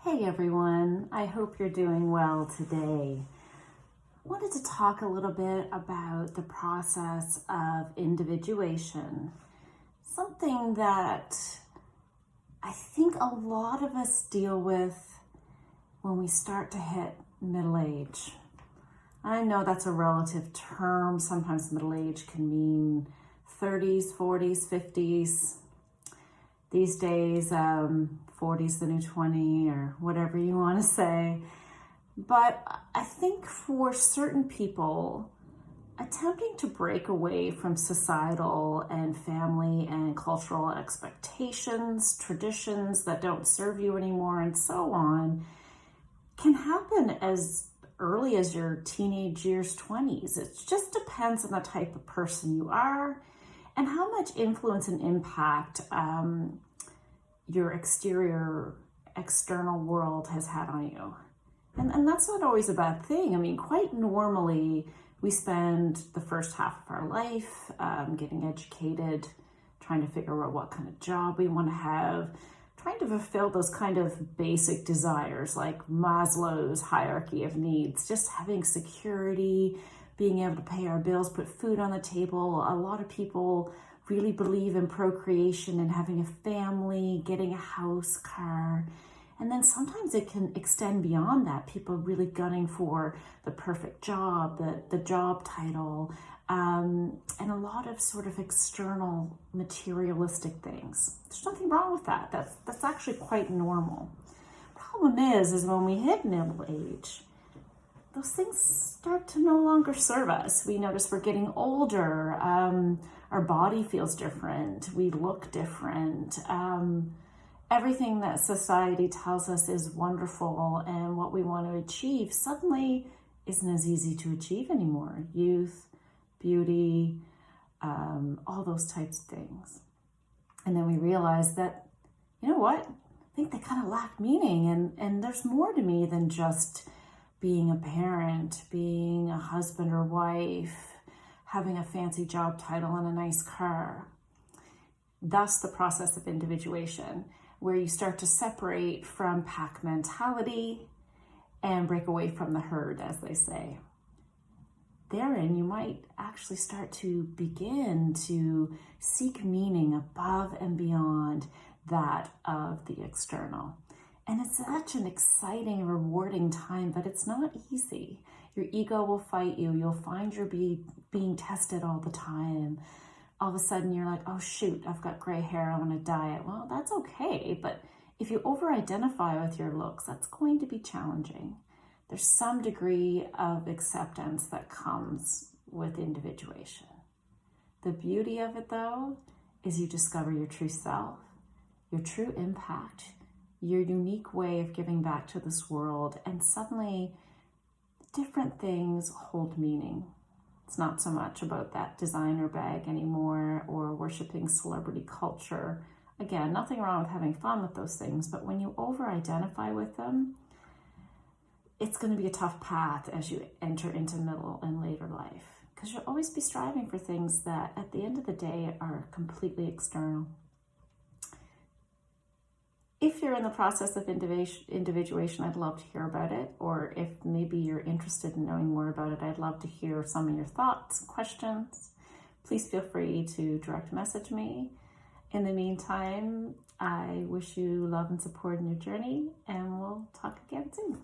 Hey everyone, I hope you're doing well today. I wanted to talk a little bit about the process of individuation, something that I think a lot of us deal with when we start to hit middle age. I know that's a relative term. Sometimes middle age can mean 30s, 40s, 50s. These days, 40's the new 20 or whatever you want to say. But I think for certain people, attempting to break away from societal and family and cultural expectations, traditions that don't serve you anymore, and so on, can happen as early as your teenage years, 20s. It just depends on the type of person you are and how much influence and impact your external world has had on you. And that's not always a bad thing. I mean, quite normally, we spend the first half of our life getting educated, trying to figure out what kind of job we want to have, trying to fulfill those kind of basic desires like Maslow's hierarchy of needs, just having security, being able to pay our bills, put food on the table. A lot of people really believe in procreation and having a family, getting a house, car. And then sometimes it can extend beyond that. People really gunning for the perfect job, the job title, and a lot of sort of external materialistic things. There's nothing wrong with that. That's actually quite normal. Problem is when we hit middle age, those things start to no longer serve us. We notice we're getting older. Our body feels different. We look different. Everything that society tells us is wonderful and what we want to achieve suddenly isn't as easy to achieve anymore. Youth, beauty, all those types of things. And then we realize that, you know what? I think they kind of lack meaning, and there's more to me than just being a parent, being a husband or wife, having a fancy job title and a nice car. Thus the process of individuation, where you start to separate from pack mentality and break away from the herd, as they say. Therein, you might actually start to begin to seek meaning above and beyond that of the external. And it's such an exciting, rewarding time, but it's not easy. Your ego will fight you. You'll find you're being tested all the time. All of a sudden you're like, oh shoot, I've got gray hair, I want to dye it. Well, that's okay, but if you over-identify with your looks, that's going to be challenging. There's some degree of acceptance that comes with individuation. The beauty of it, though, is you discover your true self, your true impact, your unique way of giving back to this world, and suddenly different things hold meaning. It's not so much about that designer bag anymore or worshiping celebrity culture. Again, nothing wrong with having fun with those things, but when you over-identify with them, it's going to be a tough path as you enter into middle and later life, because you'll always be striving for things that at the end of the day are completely external. If you're in the process of individuation, I'd love to hear about it. Or if maybe you're interested in knowing more about it, I'd love to hear some of your thoughts, questions. Please feel free to direct message me. In the meantime, I wish you love and support in your journey, and we'll talk again soon.